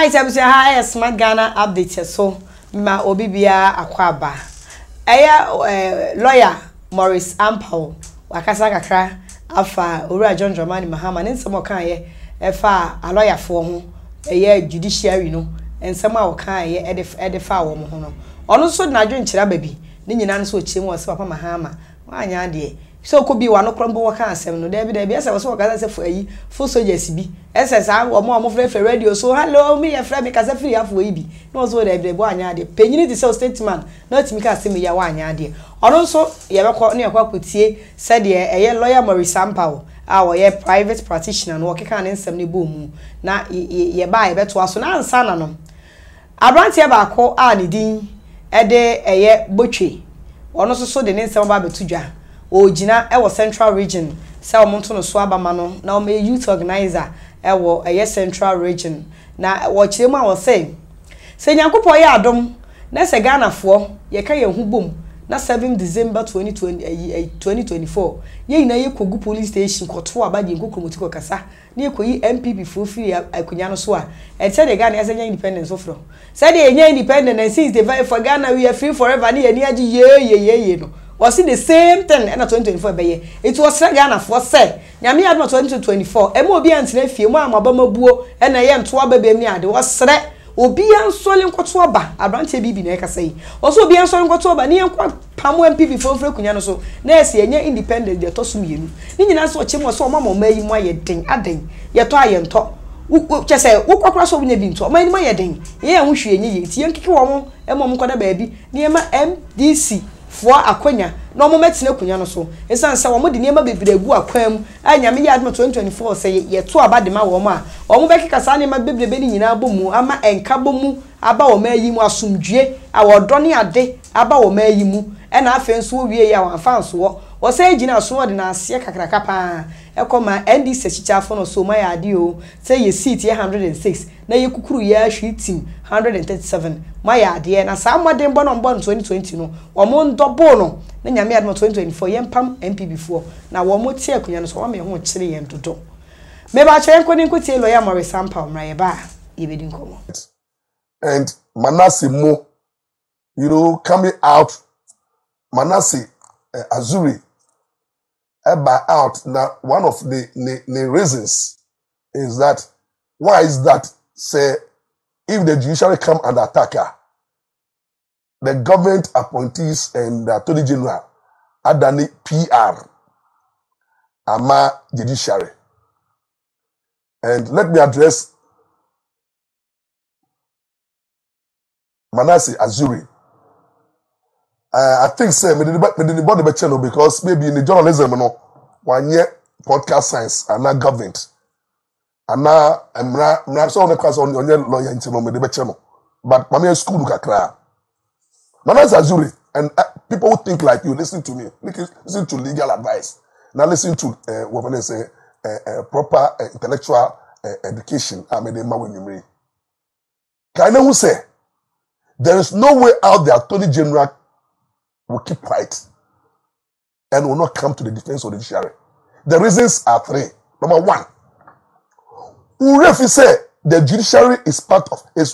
Alright, I'm saying hi, smart Ghana update so ma obibia akwaba. Lawyer Morris Ampao wakasa kakra afa Owura John Dramani Mahama nsemo kan ye efa a lawyer for ho judiciary no nsemo a wokan ye edefa wo mo ho no. Ono so na dwenkyira babi ni nyina nso ochiem wo se papa Mahama wanya de so ko bi wa no krombo wo kan asem no David ese wo so wakasa se fo ayi fo soldiers bi ese sa wo mo frɛ radio so hello me ye frɛ me kasa free afo yi bi no so David bo anya de penyini di se statement not me ka asem ya wanya de ono so ye bekọ ne yakwa kotie said ye lawyer Morris Ampao a wo ye private practitioner no keka ne nsem ne bo mu na ye ba ye beto aso na ansa na no abrantie ba akọ a ne din ede botwe ono so de ne nsem ba betudwa Ojina ewo Central Region se omonto no so abama no na o me youth organizer ewo Central Region na wo kiremu a wo say nyankopɔ ye Adom na se Ghana fo ye ka ye hu bom na 7 December 2024 ye ina ye kogu police station koto abade nkokromoti kokasa na ye koyi MPP fo firi akunya no so a ete de Ghana nya independence ofro said de nya independence and since the for Ghana we are free forever na ye ni agi ye no was it the same thing in 2024 beye it was Ghana for say nyame adom 2024 emo obi antena fie mu amabamabuo na ye nto ababem ni ade was sre obi ansole nkoto aba abranche bibi na ekasa yi oso obi ansole nkoto aba ni enko pamo MPP fofre kunya no so na ese enye independent de to so mienu ni nyina so chemo so mama mayi mu aye den aden ye to aye nto chese wokokra so bunya bi nto mani mu aye den ye hu hwe enye ye tie nkike wo mo emom koda baabi ni ema MDC fo akonya no mo metine kunya no so esan se wo mo de niema bebire gu akwam anyame ya adom 2024 se ye to abade ma wo mo a wo mo bekika sa niema bebire be ni nyina bomu ama enka bomu aba wo mayi mu asumdue a wo dɔne ade aba wo mayi mu na afa nso wo wie ya wo afanso wo se gina so wo de na ase kakraka pa ekoma NDC chichafo no so ma ya ade o se ye seat ye 106 na ye kukuru ya hwi team 137 ma ya ade na sa modern mbo no 2020 no wo mo ndobo no na nyame adom 2024 ye mpam MPP fo na wo mo tie akunya no so wo me ho kire ye ndodo me ba kire nko ni nkotie lawyer Morris Ampao mra ye ba ye bedi nkomo and Manasseh Mo, coming out, Manasseh Azuri, by out. Now, one of the reasons is that, why is that, say, if the judiciary come under attack, the government appointees and the Attorney General are done PR, ama judiciary. And let me address Manasseh Azuri. I think say me the body be channel because maybe in the journalism one year podcast science and not government. And now I'm so on the class on your lawyer into me the channel. But my school kakra. Manasseh Azuri and people who think like you listen to me. Listen to legal advice. Now listen to what they say proper intellectual education. I mean the mawe Can I who say there is no way out the Attorney General will keep quiet and will not come to the defense of the judiciary. The reasons are three. Number one, Urefi say the judiciary is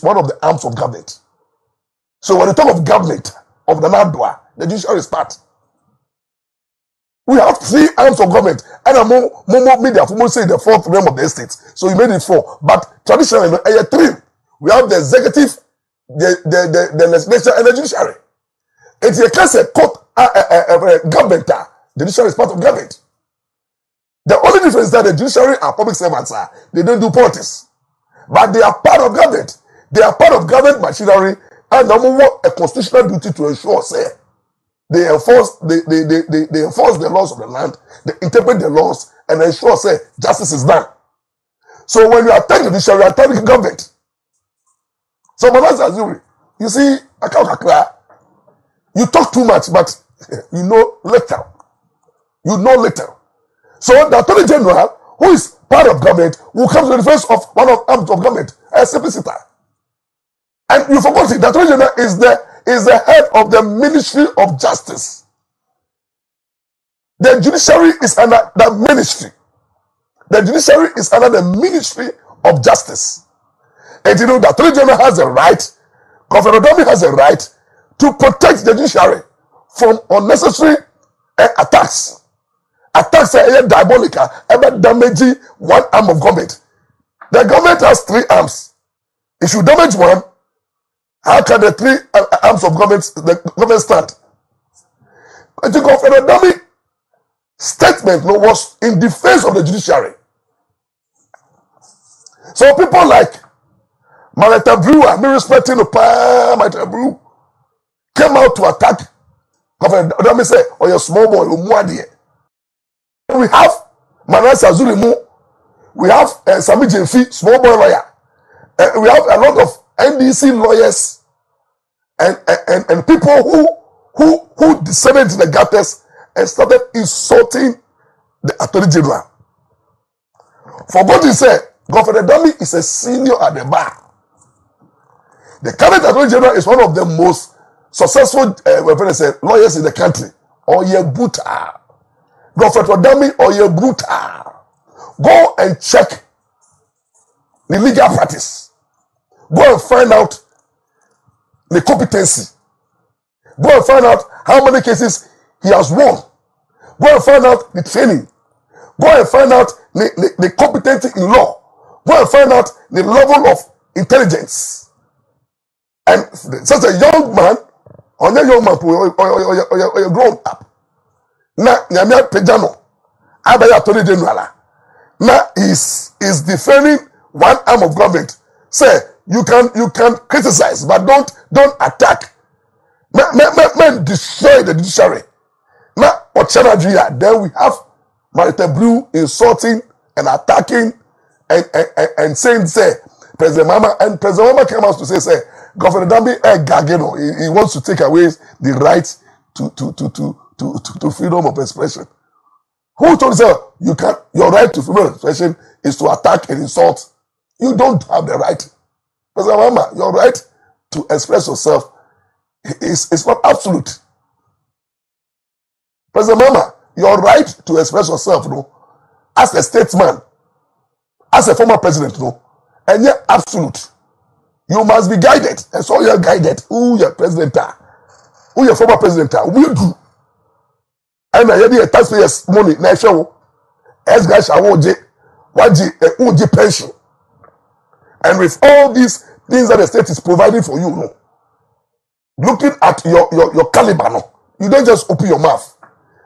one of the arms of government. So when you talk of government, of the Nadwa, the judiciary is part. We have three arms of government, and more media for say the fourth realm of the estate. So you made it four, but traditionally, three. We have the executive, the legislature and the judiciary. It's a case of court government. The judiciary is part of government. The only difference is that the judiciary are public servants. They don't do politics. But they are part of government. They are part of government machinery and they have a constitutional duty to ensure say they enforce the laws of the land, they interpret the laws and ensure say justice is done. So when you attack the judiciary, you attack the government. So Manasseh Azuri, you see, you talk too much, but you know little. You know little. So the Attorney General, who is part of government, will come to the defense of one of arms of government, a simplicity. And you forgot it, the Attorney General is the head of the Ministry of Justice. The judiciary is under the ministry. The judiciary is under the Ministry of Justice. And you know the Attorney General has a right, Governor Adom has a right to protect the judiciary from unnecessary attacks. Attacks are diabolical, ever damaging one arm of government. The government has 3 arms. It should damage one. How can the 3 arms of the government stand? I think Governor Adom's statement was in defense of the judiciary. So people like Marita Brewer, me respecting the Marita Brewer, came out to attack Governor Adom. Say, "Oh, you're small boy, we have Manasa Zulimu, we have Sami Jenfi, small boy lawyer. We have a lot of NDC lawyers and people who descended to the gutters and started insulting the Attorney General. For God to say, Governor Adom is a senior at the bar. The current Attorney General is one of the most successful lawyers in the country. Or ye brutal. Governor Adom or ye brutal. Go and check the legal practice. Go and find out the competency. Go and find out how many cases he has won. Go and find out the training. Go and find out the competency in law. Go and find out the level of intelligence. And such a young man, or a young man, or a grown up. Now, Nyamia Pejano, Abaya Attorney General. Now is defending one arm of government. Say you can criticize, but don't attack. Men destroy the judiciary. Now, then we have Marita Blue insulting and attacking and saying, say, President Mahama, and President Mahama came out to say, Governor Adom Gageno, he wants to take away the right to freedom of expression. Who told you your right to freedom of expression is to attack and insult? You don't have the right. President Mahama, your right to express yourself is not absolute. President Mahama, your right to express yourself, as a statesman, as a former president, and yet absolute. You must be guided. And so you're guided. Who your president are? Who your former president are? Will do. And I had taxpayers' money. Now show. As guys are OJ pension. And with all these things that the state is providing for you, looking at your caliber, you don't just open your mouth.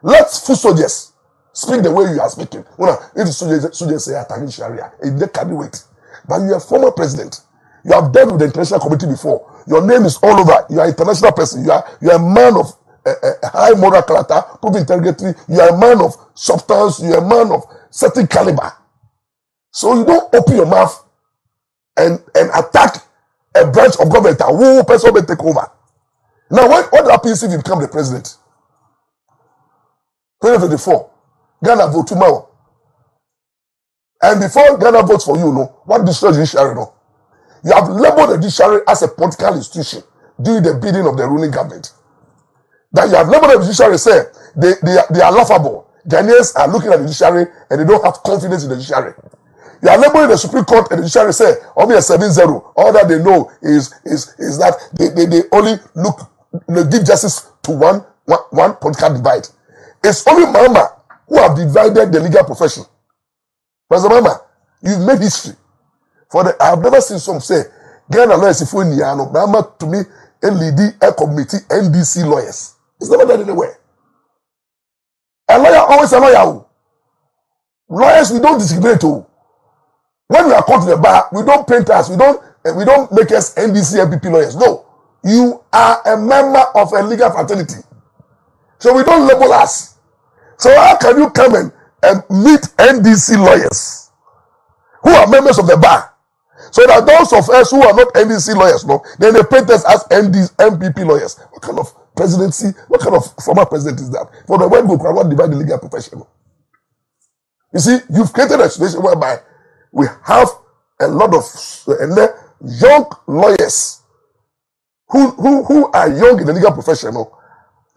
Let foot soldiers speak the way you are speaking. If the soldiers say attacking Sharia, they can't wait. But you are a former president. You have dealt with the international community before. Your name is all over. You are an international person. You are a man of a high moral character, proven integrity. You are a man of substance. You are a man of certain caliber. So you don't open your mouth and attack a branch of government who person will take over. Now, what happens if you become the president? 2024, Ghana vote tomorrow. And before Ghana votes for you, what destroys the judiciary? You have labeled the judiciary as a political institution during the bidding of the ruling government. That you have labeled the judiciary, say they are laughable. Ghanaians are looking at the judiciary and they don't have confidence in the judiciary. You are labeling the Supreme Court and the judiciary, say only a 7-0. All that they know is that they only give justice to one political divide. It's only Mahama who have divided the legal profession. President Mahama, you've made history. I have never seen some say, Ghana lawyers if we Niano, Mahama to me, LED, a committee, NDC lawyers. It's never done anywhere. A lawyer always a lawyer. Lawyers, we don't discriminate. When we are called to the bar, we don't paint us, we don't make us NDC, MPP lawyers. No. You are a member of a legal fraternity. So we don't label us. So how can you come and meet NDC lawyers who are members of the bar? So that those of us who are not NDC lawyers, then they paint us as MPP lawyers. What kind of presidency, what kind of former president is that? For the word book, I want to divide the legal profession. You see, you've created a situation whereby we have a lot of young lawyers who are young in the legal profession.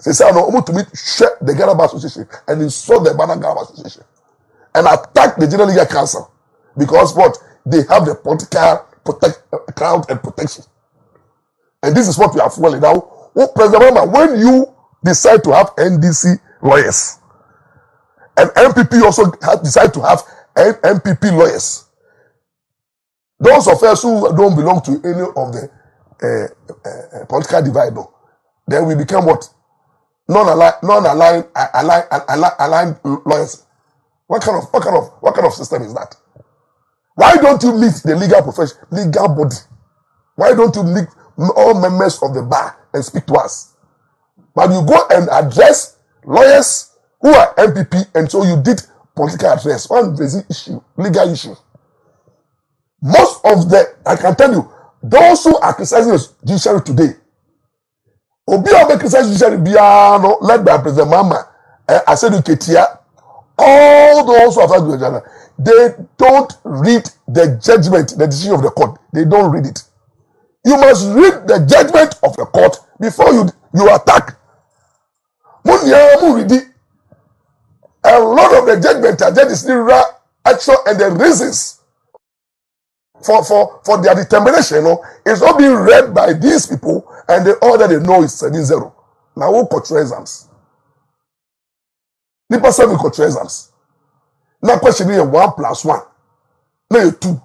They say, I'm going to meet the Ghana Bar Association and insult the Ghana Bar Association and attack the General Legal Council because what? They have the political crown and protection. And this is what we are following now. Oh, President Mahama, when you decide to have NDC lawyers, and MPP also decide to have MPP lawyers, those of us who don't belong to any of the political divide, then we become what? Non-aligned lawyers. What kind of system is that? Why don't you meet the legal profession, legal body? Why don't you meet all members of the bar and speak to us? But you go and address lawyers who are MPP, and so you did political address. One basic issue, legal issue. Most of I can tell you, those who are criticizing the judiciary today, Obinim criticizing the judiciary, led by President Mahama, I said Ketia, all those who have said the they don't read the judgment, the decision of the court. They don't read it. You must read the judgment of the court before you attack. A lot of the judgment are just action and the reasons for their determination, is not being read by these people, and all that they know is 7-0. Now, who control exams? Nipa 7 control exams. Now, question is 1 + 1. No, 2.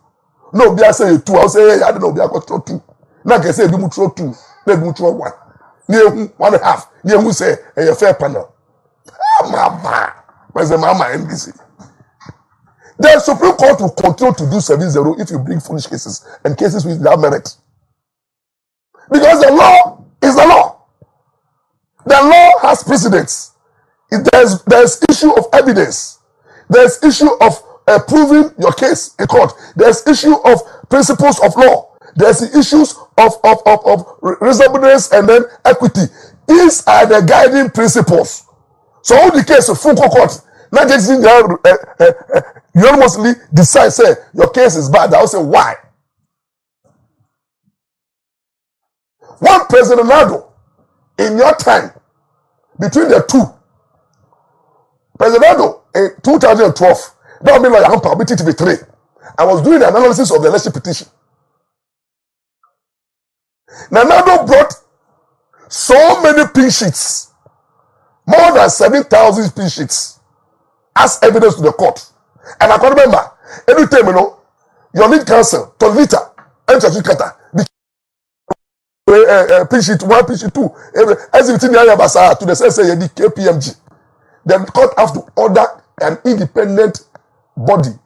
No, be I say 2. I'll say, I don't know, be I control 2. Now, I can say, be control 2. Maybe control 1. Near 1.5. Near who say, a fair panel. Mama. President Mahama NDC. The Supreme Court will continue to do 7-0 if you bring foolish cases and cases with that merit. Because the law is the law. The law has precedence. There's issue of evidence. There's issue of proving your case in court. There's issue of principles of law. There's the issues of reasonableness and then equity. These are the guiding principles. So all the case of full court, not just unanimously decide, say, your case is bad. I will say, why? One President Adom, in your time, between the two, President Adom, in 2012, that would be like BTV3. I was doing the analysis of the election petition. Nanado brought so many pin sheets, more than 7,000 pin sheets, as evidence to the court. And I can remember, every time, your lead counsel, Tolita, and Chachikata, pin sheet 1, pin sheet 2, as if it's in the Ayabasa to the SSA, KPMG. Then the court have to order an independent body,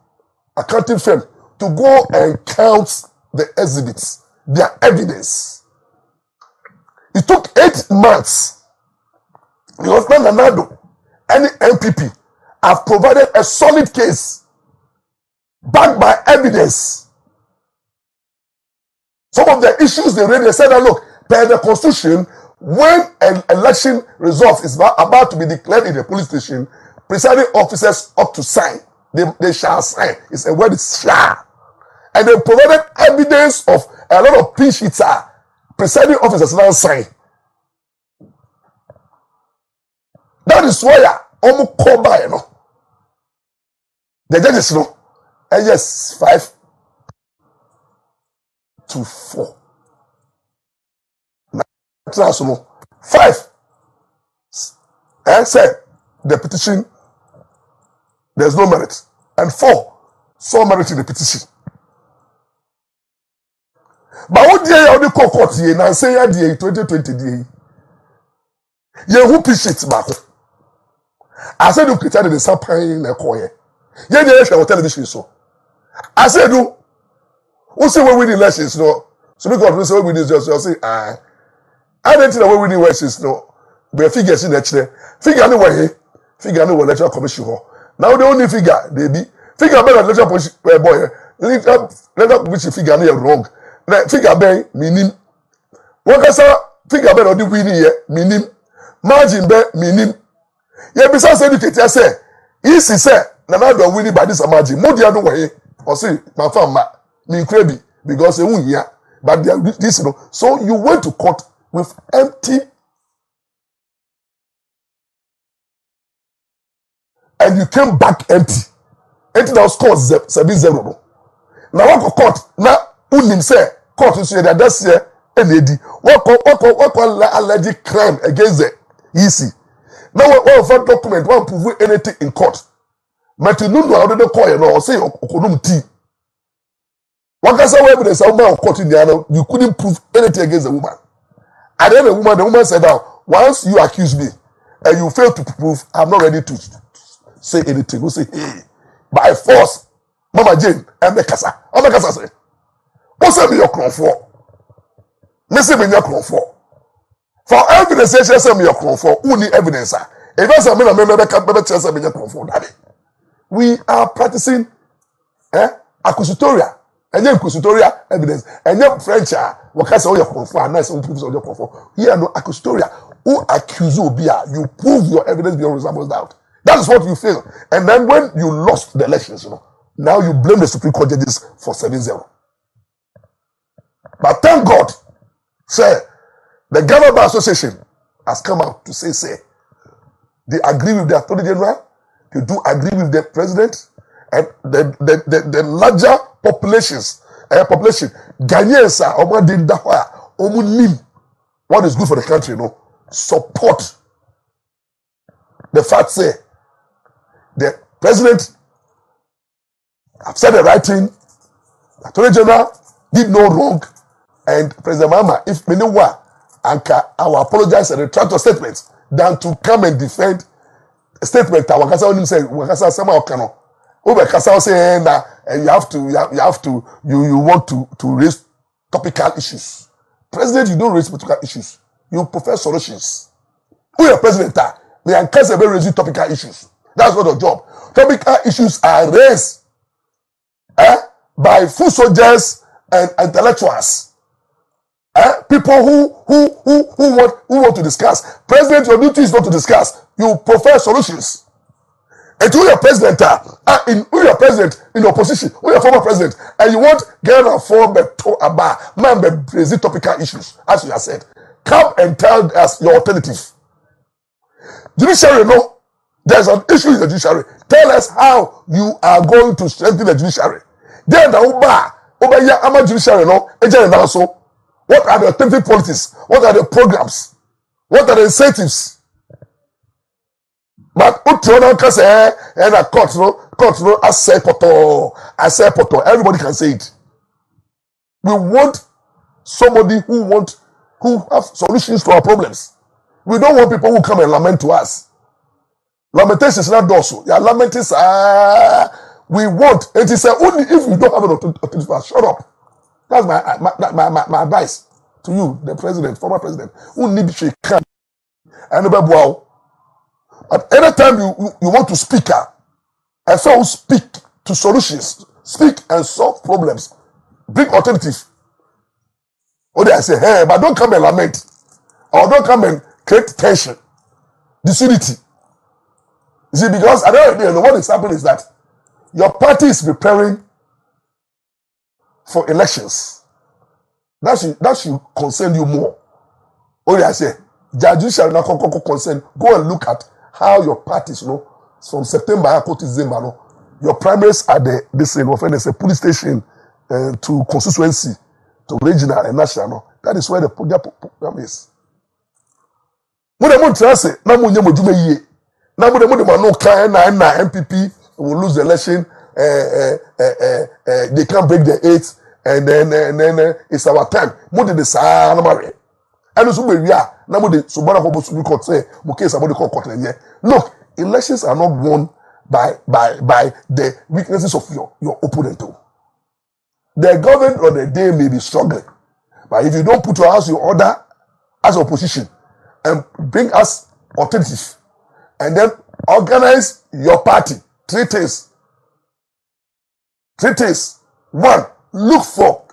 accounting firm, to go and count the exhibits, their evidence. It took 8 months. Because Nanado, any MPP, have provided a solid case backed by evidence. Some of the issues they raised, they said that, look, per the Constitution, when an election result is about to be declared in the police station, presiding officers ought to sign. They shall sign. It's a word, it's shall. And they provided evidence of a lot of pin sheets are presiding officers now sign. That is why almost call by, the judges know. And yes, 5-4. Now, 5. And say the petition, there's no merit. And 4, so merit in the petition. But what day you call court here now say 2020 day. You who pitch it back. I said you pretend the sampling na call here. Yeah, they show television so. I said do who say we win elections no. So because we say we win this just say I don't know we win elections no. But figures in actually figure no way figure no electoral commission ho. Now the only figure they be figure better electoral boy. Let which figure no wrong. Na figure be minim. One kasa figure be no the winning here minim. Margin be minim. Yeah, besides educated say easy say Nanado winning by this margin. More the other way or say my farmer me crazy because they won't hear. But this so you went to court with empty and you came back empty. Empty now scores 7-0. Now what court now Unim say court so that that's here NAD. What alleged crime against the EC. Now one for document one prove anything in court. But you know already call you know say okonum tea. One can say evidence a woman court in the you couldn't prove anything against the woman. And then the woman said now once you accuse me and you fail to prove, I'm not ready to say anything. We say hey by force, Mama Jane, I'm the Kasa. I'm the Kasa say. What's up in your crown for? Missing in your crown for. For evidence, say me your crown for. Who need evidence? If I say me better chance in your crown for. We are practicing accusatoria. And then accusatoria evidence. And then French what can say your crown for and nice some proofs of your crown for. Here no accusatoria. Who accuse you be you prove your evidence beyond reasonable doubt. That is what you feel. And then when you lost the elections, you know, now you blame the Supreme Court judges for 7-0. But thank God, sir, the Ghanaweb Association has come out to say, they agree with the Attorney General, they do agree with the President, and the larger population, Ghanaians are Obinim, what is good for the country, you know, support the fact say the President have said the right thing, the Attorney General did no wrong, and President Mahama, if we know I will apologize and retract your statements than to come and defend a statement that Wakasa only say Wakasa Sama Okano. Wakasa saying that you want to raise topical issues. President, you don't raise topical issues. You prefer solutions. Who your president are? They are constantly raising topical issues. That's not your job. Topical issues are raised by foot soldiers and intellectuals. People who want to discuss. President, your duty is not to discuss. You prefer solutions. And who your president who your president in opposition, who your former president, and you want Ghana form man raising topical issues, as you have said. Come and tell us your alternative. Judiciary, no. There's an issue in the judiciary. Tell us how you are going to strengthen the judiciary. Then the Oba judiciary, no. Also, what are the alternative policies? What are the programs? What are the incentives? But and a court, no, I say poto. Everybody can say it. We want somebody who have solutions to our problems. We don't want people who come and lament to us. Lamentation is not also. Yeah, lamenting we want. It is only if you don't have an alternative. Shut up. That's my advice to you, the president, former president. Who need to come and wow. But anytime you want to speak, and so speak to solutions, speak and solve problems, bring alternative. Or they say, hey, but don't come and lament, or don't come and create tension, disunity. You see, because at the end of the day, what is happening is that your party is preparing for elections. That should concern you more. Or I say, judges shall not concern. Go and look at how your parties, from September to December, your primaries are there's a police station to constituency, to regional and national. That is where the program is. MPP will lose the election. They can't break the 8th, and then it's our time. Look, elections are not won by the weaknesses of your opponent too. The government on the day may be struggling, but if you don't put your house in order as opposition and bring us alternative, and then organize your party, 3 things. 3 things. 1, look for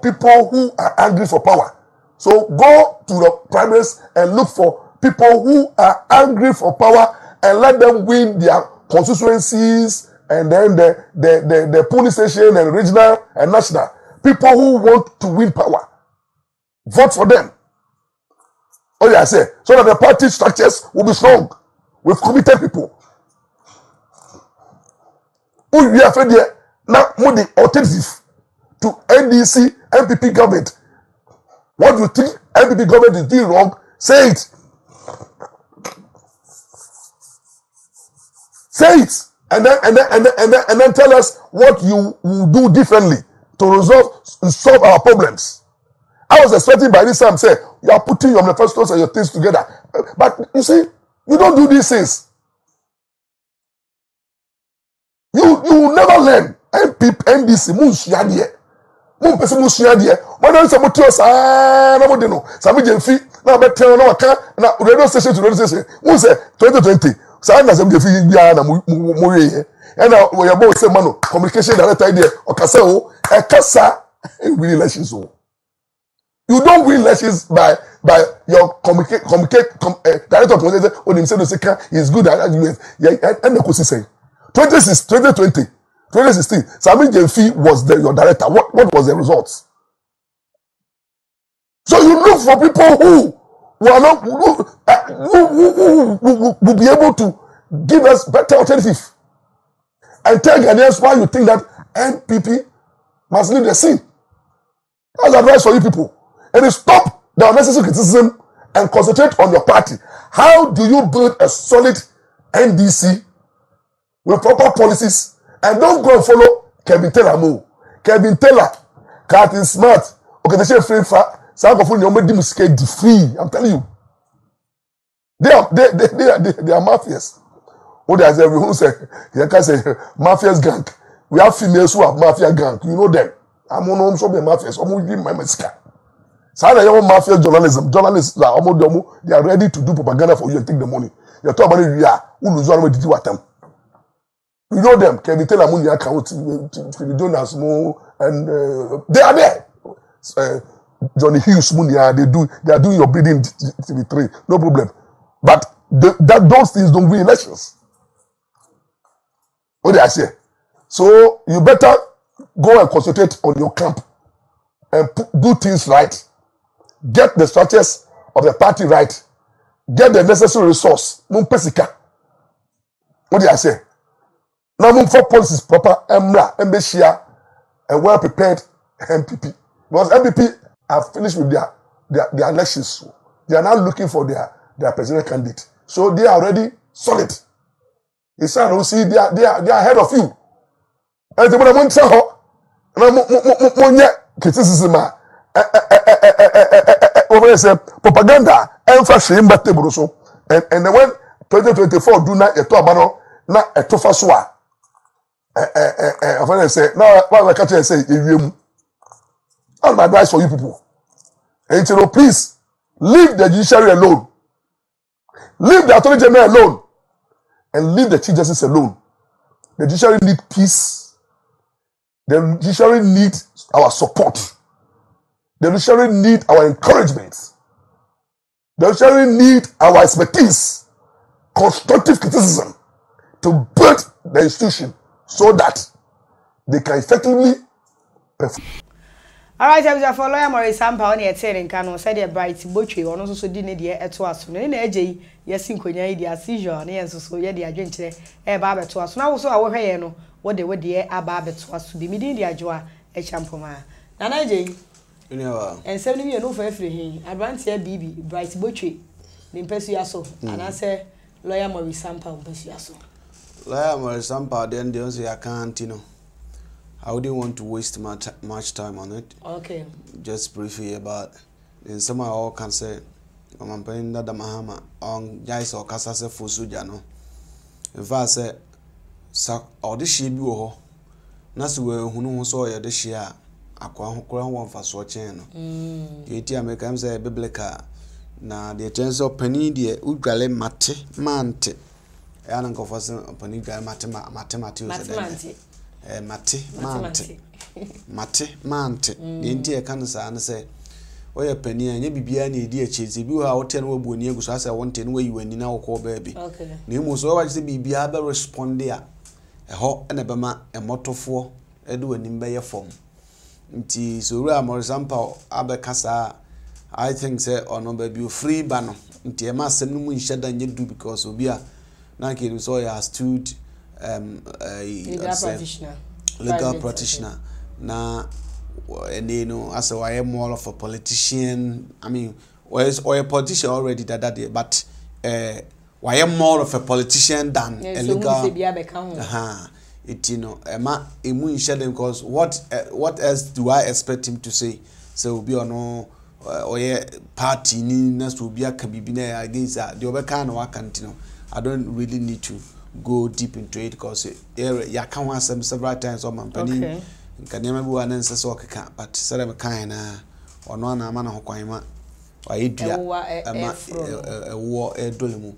people who are angry for power. So go to the primaries and look for people who are angry for power and let them win their constituencies and then the police station and regional and national. People who want to win power. Vote for them. Oh yeah, I say, so that the party structures will be strong with committed people. Who we are afraid now the alternative to NDC, MPP government. What you think MPP government is doing wrong, say it. Say it. And then tell us what you will do differently to solve our problems. I was expecting by this time, say, you are putting your manifestos and your things together. But you see, you don't do these things. You will never learn. NDC, Munsiadie. Mun person Munsiadie. When there is a motios, no more no. Some fee, now better no account, now radio station to radio station. Who say 2020? Sana some fee ya na moye. And now we are both say mano communication director idea. Okasa o, ekasa win elections o. You don't win elections by your communicate director of communication. When him say no second, he's good at argument. Yeah, and the course say 2020, 2016. Sami Jefi was your director. What was the results? So you look for people who are not who will be able to give us better alternative. And tell Ghanaians why you think that NPP must leave the scene. That's advice for you people. And stop the unnecessary criticism and concentrate on your party. How do you build a solid NDC with proper policies? And don't go and follow Kevin Taylor more. Kevin Taylor, Captain Smart, okay, they say free fat. Some of them free. I'm telling you, they are mafias. What does everyone say? You can say mafias gang. We have females who have mafia gang. You know them. I'm on home so be mafias. I'm going to give my maska. So I have mafia journalism. Journalists are they are ready to do propaganda for you and take the money. You're talking about it. Yeah, who knows what did you at them? You know them. Can we tell them money account to Jonas Mo and they are there. Johnny Hughes money they are doing your bidding TV3. No problem. But those things don't win elections. What did I say? So you better go and concentrate on your camp and do things right. Get the structures of the party right. Get the necessary resource. What did I say? Now, for policies proper, Mbeshia, and well prepared MPP. Because MPP have finished with their elections. They are now looking for their presidential candidate. So they are already solid. It's sad to see they are ahead of you. And the moment criticism over say propaganda and fashion but so and then when 2024 do not eto abano na eto faswa I say now what I catch say all my advice for you people. And you know, please leave the judiciary alone. Leave the attorney general alone. And leave the chief justice alone. The judiciary need peace. The judiciary need our support. The judiciary need our encouragement. The judiciary need our expertise, constructive criticism to build the institution so that they can effectively perform. All right, I'm for lawyer Maurice Sampa on the telling canon said a bright butchery or also did the air to us. In AJ, yes, in Konya, the seizure, and so yeah, the agent today, a barber to us. Now, so our hair, no, what they were the air barber to us to be meeting the Ajua, a champoma. Nana Jay, and 7 years no for free. Advance here, BB, bright butchery, the Impesuaso, and I say lawyer Maurice Sampa, Impesuaso. Lawyer Maurice Sampa, then the only account, you know. I wouldn't want to waste much time on it. Okay. Just briefly about in some I all can say I'm paying that Mahama on Jais or Casasa for Sujano. In fact, say all this she do Nasu who saw ya this year. Aqua one for Swatcheno. Etia make him say biblica. Na the chance of penny dear Ugale mate. I don't go for some penny mathematics. Mate mante the entire cancer and say oh ya penny and ye bibia na edi achizi bi ha hotel no bu ni eguso asa won ten we you ani na wo baby okay na mu so wa say bibia be respond there ho na be ma emotofo e do ani be ye form nti so ru amor example abekasa I think say ono be bi free ba no nti e ma sem no mu nheda nye do because obi a na ke so ya stood legal practitioner na and you know, as I am more of a politician. I mean, or a politician already that day, but why am more of a politician than a legal. It you know, emu share them because what else do I expect him to say? So be or no or party ni next will be a kabibine against that. The other kind of work, you know, I don't really need to go deep into it because ya can want some several times on my penny. Can never be one answer so can, but said I'm kind or no man of Quaima or a war a dolimu.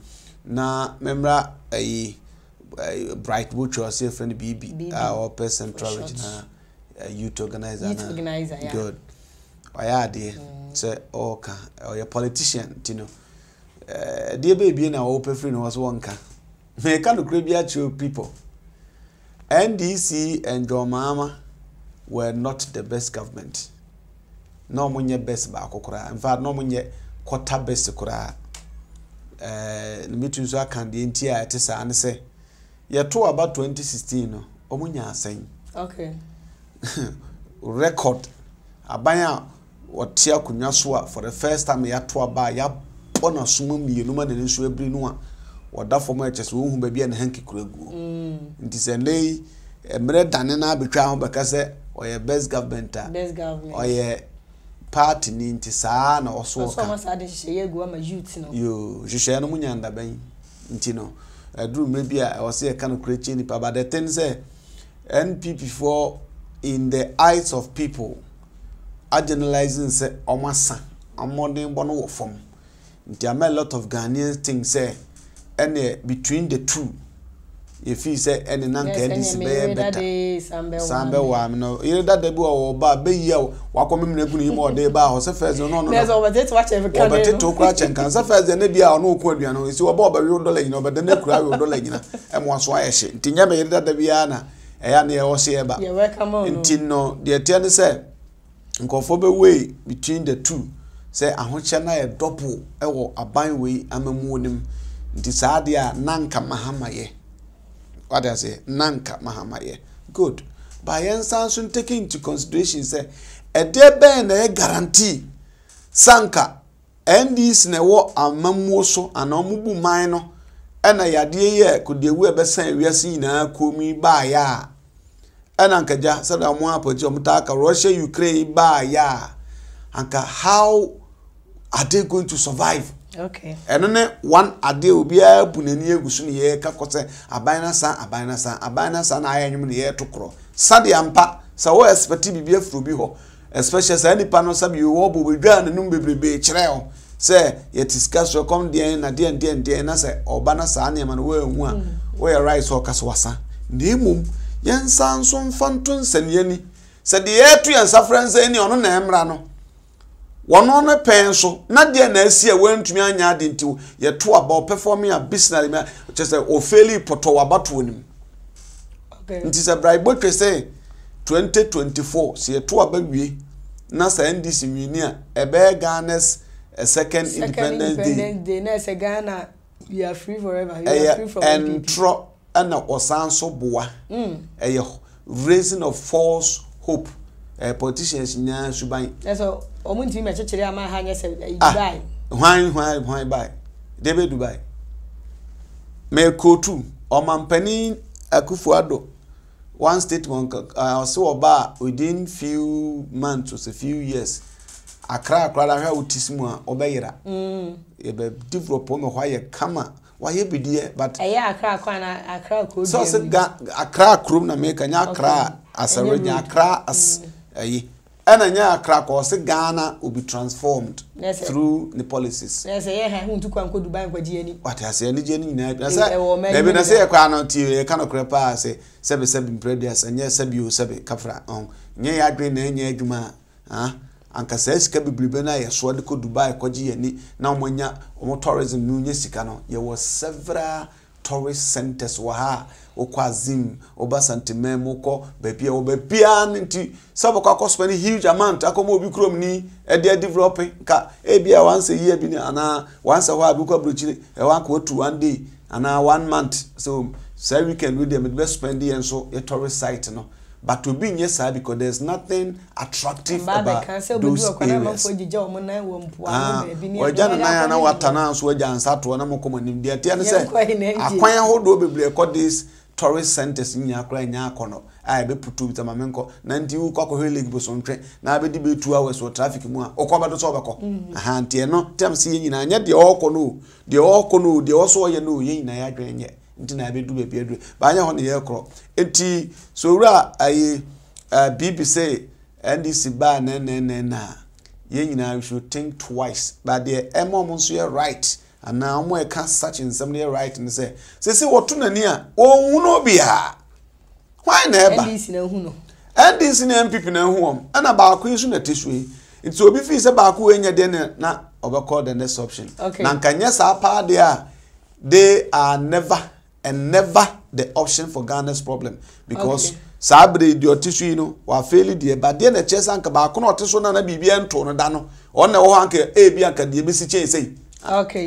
Na member a bright butcher or say friend BB our person travel youth organizer. Good. Why dear say okay or your politician, you know. Dear baby in our open free was one can. May kind of grab your people. NDC and your mama were not the best government. No money best back okra. In fact, no money quarter best okra. The meeting so I can the entire tesa and say, you're to about 2016. Omunya saying, okay. Record. Abaya what tia kunyaswa for the first time ya to aba ya bona sumum ye no man in so ebri no a wada for my chest wo hu ba bia na hanki kuregu nti se lei emre dane na betwa ho beka se oye best government oye party ni nti saa na oso ka so ma de hye egu ama youth no yo hye no munyanda ban nti no adru me bia I was say kind of create ni pa but the thing say NPP for in the eyes of people are generalizing say omasa amodin bono wo form. There are a lot of Ghanaians think say any between the two. If he say any nanka this be better. Sambe wa no. You that the boy ba be year wa ko memna gu ni mo dey ba ho se first no. There's over there to watch every can. But to cra chen kan se first na bia no ko adua no. Si wo ba ba $1 nyina ba na kura $1 nyina. E mo aso aye hye. Ntinya me that the bia na e ya na e wo se e ba. You welcome on. Ntino the tell say nkofo be way between the two. Say ahoche na e double ewo aban we amamu onim nti saade a nanka Mahama ye what I say nanka Mahama ye good by yensan so take into consideration say e de ben na e guarantee sanka ndis na wo amamu so ana omubu man no e na yade ye kodewu e besan wiase nyina komi ba ya e na nkaja sada mo apoti omutaka Russia Ukraine ba ya anka how are they going to survive? Okay. And then one ade obia bunani egusu ne ye ka kose abana san na ayanwum ne ye tokro sade ampa sa wo expect bibia furu bi ho especially sa nipa no sabi wo bo bedwa ne num bebrebe kire ho say ye discuss so come there na there na say obana sa na ma no wo hu a wo ye right so kaso wasa ne mum yensan so mfanton sanyani say de ye to yensa friends any ono na emra no one on a pen so not there na see went to me anya de nti ye to about performing a business just o fairly poto abato nim okay nti say bribe say 2024 see ye to abawie na say NDC winia e be Ghana's second independence day na say Ghana we are free forever we are free from and tro and osanso boa raising of false hope politicians nya suban so omunti me chechire ama ha nya se Dubai why buy debe Dubai me kotu omampani Akufo-Addo one statement so oba within few months or a few years akra la hwa otisimu a obeyira e be develop me hwa ye kama why bidie but akra na akra ko so se akra krum na me kanya akra asarenya akra as anya akra ko se Ghana will be transformed through the policies. Yes, huntu kwa nko Dubai kwa jieni. What has any jeni na maybe na say kwa na ti kind of crepa say sebe previous anya sebe kafra nye ya adwen na anya adwuma anka say sika biblibe na ye so de ko Dubai kwa jieni na omonya tourism no nya sika no ye was several tourist centers wa ha okwazim obasantemem uko bebia obebia nti saboko akọ spend huge amount akomo obi krom ni e dey developing ka ebia once a year bi ana once a while bi ko brochire e wan ko to one day ana 1 month so say weekend we dey me spend here so a tourist site no but to be yes because there's nothing attractive about those areas. Na watana so agyansa to na mokomanim de ate ne se akwan ahodo bebre ekọ this tourist centers nya akra nya akono ai be putu bi tamamenko na ndi wu kwakọ lake bo so ntwe na abedi be 2 hours for traffic mu a okọ bedo so obekọ aha ntie no tem se nyina nya de okọ no de oso ye no ye nyina ya dwenye nti na abedu be bia du ba nya ho ne ye kro enti so wura ayi BBC NDC ba na ye nyina we should think twice but the emom so you right and now mo e can such in somebody right and say wotu nani a ohun no bia why na eba NDC na hu no NDC na MPP na hu om ana ba akwa isu na tesue it's obi fi se ba akwa enya de na obekọ the next option na nkanya sa pa de a they are never the option for Ghana's problem because sabre di otisu no wa fail die ba de na chesa nka ba ko na otiso na bibia nto no da no on na wo hanka bi anka de besi chesei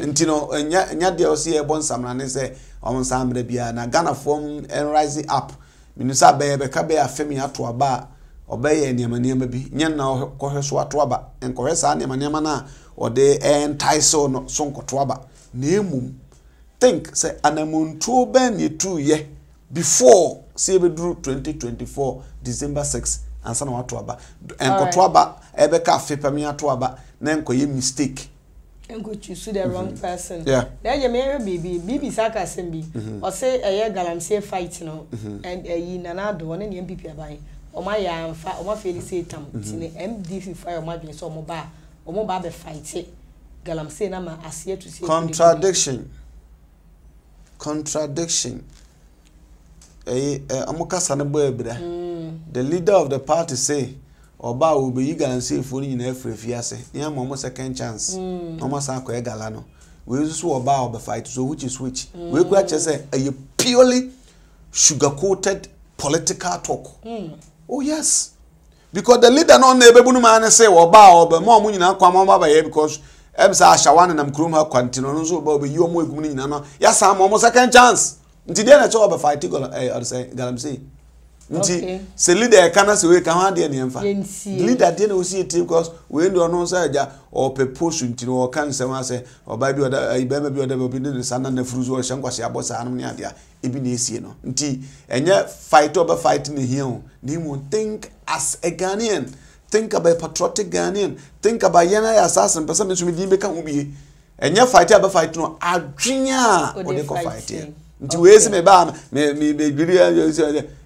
ntino nya de o se e bon samna ne se o sambre bia na Ghana form and rise up minusa be ka be afemi ato aba obeye niam bi nya na ko hweso ato aba enko hwesa niam na o de entice no so nkoto aba na emum think say anamuntu ben yetu ye before see be do 2024 December 6 ansa na wato aba enkoto aba ebe ka afepami ato aba na enko ye mistake enko choose the wrong person yeah na je me bibi saka sembi o say eye galamsey fight no and yi nanado one ne MPP aban o ma ya amfa o ma feel say tam tine MDC fire o ma dwen so o mo ba be fight galamsey na ma asiye to say contradiction amukasa ne boy bra the leader of the party say oba will be galamsey for ni na afrefiase ya mo second chance no ma sa ko e gala no we so oba oba fight so which is which we could just say a purely sugar coated political talk oh yes because the leader no na ebebunu man say oba mo nyina kwa mo baba here because ebisa ashawan na mkrum ha kwantino no so oba yi omo egum nyina no ya sa mo second chance nti de na cho oba fight galamsey nti se leader kana se we ka ho ade na emfa leader de na o see because we ndo no say ja o purpose nti no kan se ma say oba bi oda ibema bi oda bi ne sana na fruzo o hyankwase abosa anu ne ade a ebi na esie no nti enye fight oba fight ne here o ni mo think as a Ghanaian, think about patriotic Ghanaian, think about yana assassin person me so me di be ka ho bi enye fight oba fight no adwenya o de ko fight nti we se me ba me biri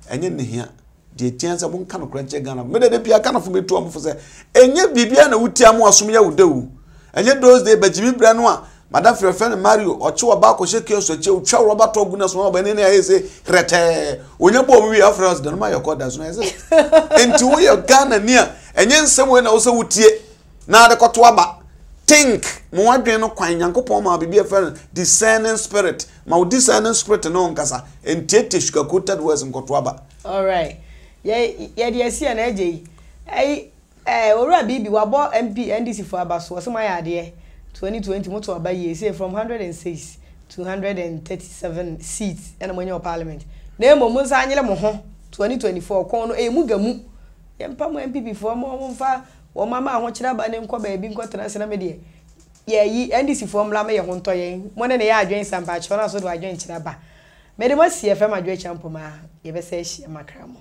enye ne hia de tianza bon kan kranche Ghana me de bia kan fo metu am fo se enye bibia na wutiam asom ya wudawu enye those day bajibi bra no a madam friend Mario oche ba ko sheke so che utwa roba to gu na so ba ne na yese rete onye bo mi afras de no ma yokoda so na yese enti wo ye Ghana ni a enye nsem we na wo se wutie na de koto aba think mo wadwen no kwan Nyankopon ma bibia friend discerning spirit ma discerning spirit no nkasa entiete sugar coated words nkoto aba all right ye de asia na eje owura bibi wabo MP NDC for abaso so ma ya de 2020 moto abaye say from 106 to 137 seats and money parliament na emo mo sa anyele mo ho 2024 kon no mu gamu ye mpa mo MPP for mo mfa wo mama ho kira ba ne nko ba bi nko tena se na me de ye yi NDC for mla me ye ho nto ye mo ne ya adwen sampa cho na so do adwen kira ba me de mo CFM adwen champo ma ye be se hia makramo